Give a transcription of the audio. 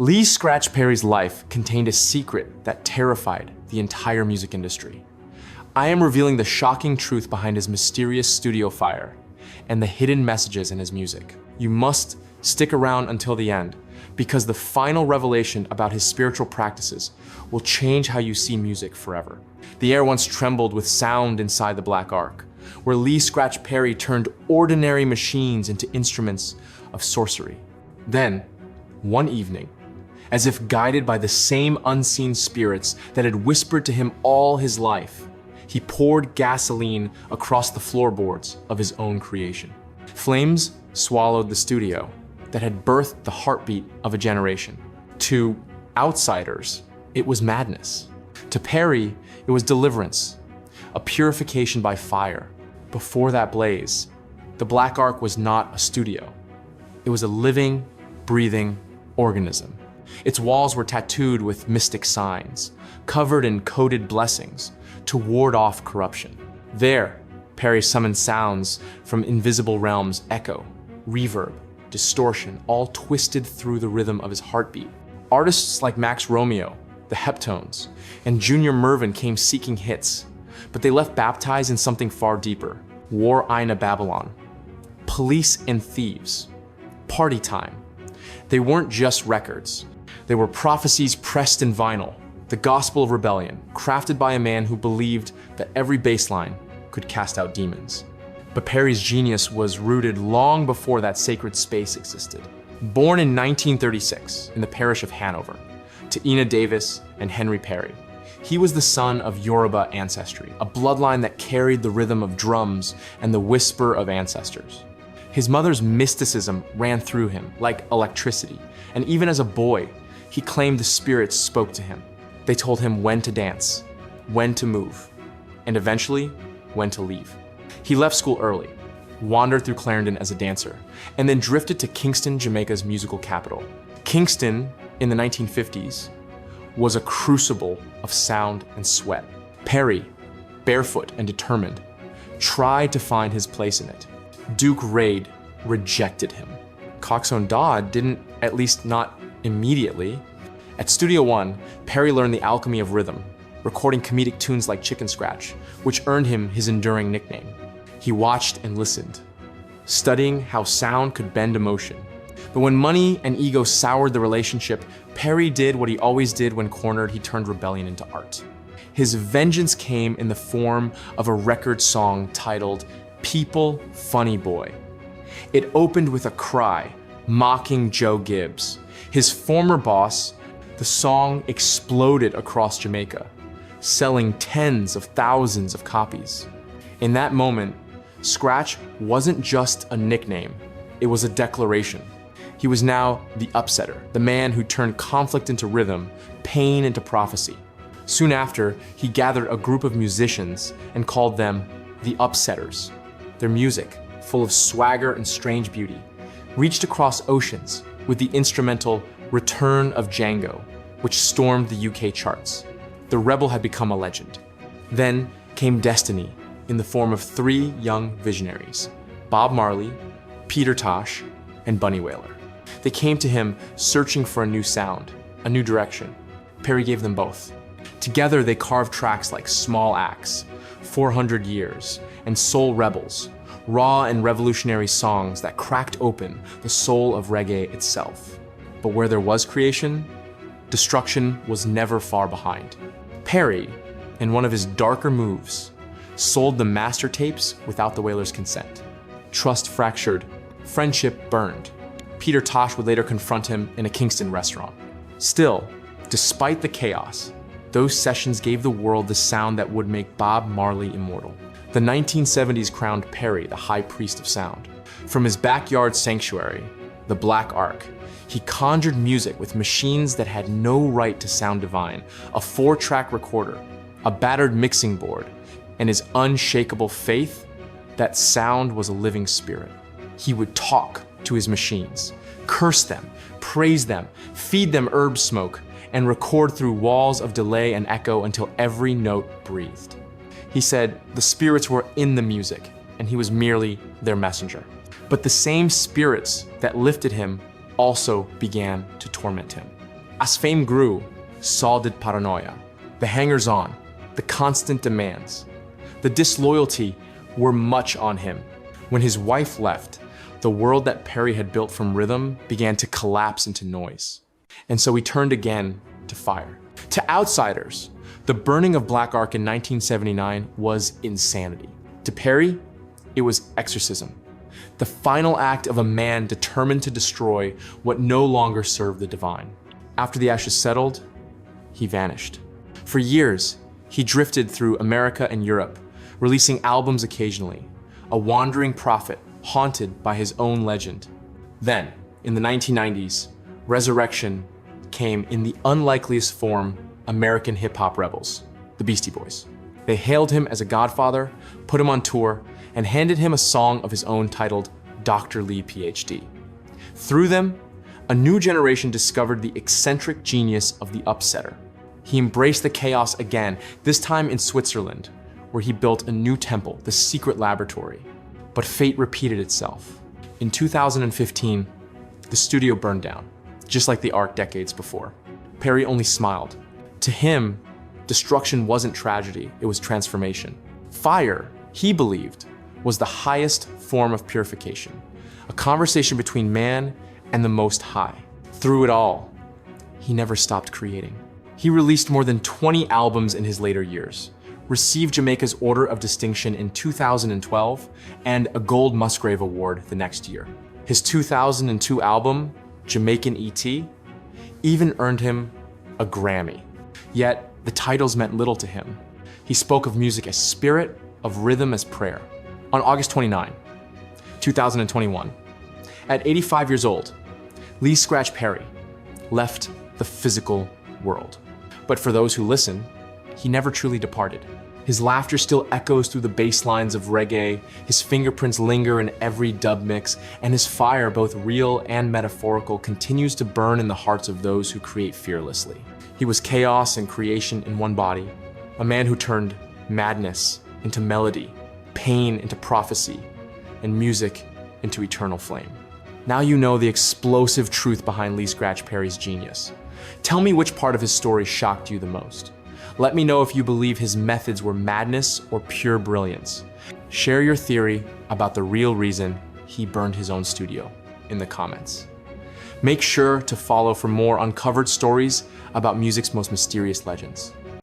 Lee Scratch Perry's life contained a secret that terrified the entire music industry. I am revealing the shocking truth behind his mysterious studio fire and the hidden messages in his music. You must stick around until the end, because the final revelation about his spiritual practices will change how you see music forever. The air once trembled with sound inside the Black Ark, where Lee Scratch Perry turned ordinary machines into instruments of sorcery. Then, one evening, as if guided by the same unseen spirits that had whispered to him all his life, he poured gasoline across the floorboards of his own creation. Flames swallowed the studio that had birthed the heartbeat of a generation. To outsiders, it was madness. To Perry, it was deliverance, a purification by fire. Before that blaze, the Black Ark was not a studio. It was a living, breathing organism. Its walls were tattooed with mystic signs, covered in coded blessings to ward off corruption. There, Perry summoned sounds from invisible realms: echo, reverb, distortion, all twisted through the rhythm of his heartbeat. Artists like Max Romeo, the Heptones, and Junior Murvin came seeking hits, but they left baptized in something far deeper: War Ina Babylon, Police and Thieves, Party Time. They weren't just records. They were prophecies pressed in vinyl, the gospel of rebellion, crafted by a man who believed that every bass line could cast out demons. But Perry's genius was rooted long before that sacred space existed. Born in 1936 in the parish of Hanover, to Ina Davis and Henry Perry, he was the son of Yoruba ancestry, a bloodline that carried the rhythm of drums and the whisper of ancestors. His mother's mysticism ran through him like electricity, and even as a boy, he claimed the spirits spoke to him. They told him when to dance, when to move, and eventually, when to leave. He left school early, wandered through Clarendon as a dancer, and then drifted to Kingston, Jamaica's musical capital. Kingston, in the 1950s, was a crucible of sound and sweat. Perry, barefoot and determined, tried to find his place in it. Duke Reid rejected him. Coxsone Dodd didn't, at least not immediately. At Studio One, Perry learned the alchemy of rhythm, recording comedic tunes like Chicken Scratch, which earned him his enduring nickname. He watched and listened, studying how sound could bend emotion. But when money and ego soured the relationship, Perry did what he always did when cornered: he turned rebellion into art. His vengeance came in the form of a record song titled "People Funny Boy." It opened with a cry, mocking Joe Gibbs, his former boss. The song exploded across Jamaica, selling tens of thousands of copies. In that moment, Scratch wasn't just a nickname, it was a declaration. He was now the upsetter, the man who turned conflict into rhythm, pain into prophecy. Soon after, he gathered a group of musicians and called them the Upsetters. Their music, full of swagger and strange beauty, reached across oceans with the instrumental Return of Django, which stormed the UK charts. The rebel had become a legend. Then came destiny in the form of three young visionaries: Bob Marley, Peter Tosh, and Bunny Wailer. They came to him searching for a new sound, a new direction. Perry gave them both. Together they carved tracks like Small Axe, 400 Years, and Soul Rebels, raw and revolutionary songs that cracked open the soul of reggae itself. But where there was creation, destruction was never far behind. Perry, in one of his darker moves, sold the master tapes without the Wailers' consent. Trust fractured, friendship burned. Peter Tosh would later confront him in a Kingston restaurant. Still, despite the chaos, those sessions gave the world the sound that would make Bob Marley immortal. The 1970s crowned Perry the high priest of sound. From his backyard sanctuary, the Black Ark, he conjured music with machines that had no right to sound divine: a 4-track recorder, a battered mixing board, and his unshakable faith that sound was a living spirit. He would talk to his machines, curse them, praise them, feed them herb smoke, and record through walls of delay and echo until every note breathed. He said the spirits were in the music, and he was merely their messenger. But the same spirits that lifted him also began to torment him. As fame grew, so did paranoia. The hangers-on, the constant demands, the disloyalty were much on him. When his wife left, the world that Perry had built from rhythm began to collapse into noise. And so he turned again to fire. To outsiders, the burning of Black Ark in 1979 was insanity. To Perry, it was exorcism, the final act of a man determined to destroy what no longer served the divine. After the ashes settled, he vanished. For years, he drifted through America and Europe, releasing albums occasionally, a wandering prophet haunted by his own legend. Then, in the 1990s, resurrection came in the unlikeliest form: American hip-hop rebels, the Beastie Boys. They hailed him as a godfather, put him on tour, and handed him a song of his own titled Dr. Lee PhD. Through them, a new generation discovered the eccentric genius of the upsetter. He embraced the chaos again, this time in Switzerland, where he built a new temple, the secret laboratory. But fate repeated itself. In 2015, the studio burned down, just like the Ark decades before. Perry only smiled. To him, destruction wasn't tragedy, it was transformation. Fire, he believed, was the highest form of purification, a conversation between man and the Most High. Through it all, he never stopped creating. He released more than 20 albums in his later years, received Jamaica's Order of Distinction in 2012, and a Gold Musgrave Award the next year. His 2002 album, Jamaican E.T., even earned him a Grammy. Yet, the titles meant little to him. He spoke of music as spirit, of rhythm as prayer. On August 29, 2021, at 85 years old, Lee Scratch Perry left the physical world. But for those who listen, he never truly departed. His laughter still echoes through the bass lines of reggae, his fingerprints linger in every dub mix, and his fire, both real and metaphorical, continues to burn in the hearts of those who create fearlessly. He was chaos and creation in one body, a man who turned madness into melody, pain into prophecy, and music into eternal flame. Now you know the explosive truth behind Lee Scratch Perry's genius. Tell me which part of his story shocked you the most. Let me know if you believe his methods were madness or pure brilliance. Share your theory about the real reason he burned his own studio in the comments. Make sure to follow for more uncovered stories about music's most mysterious legends.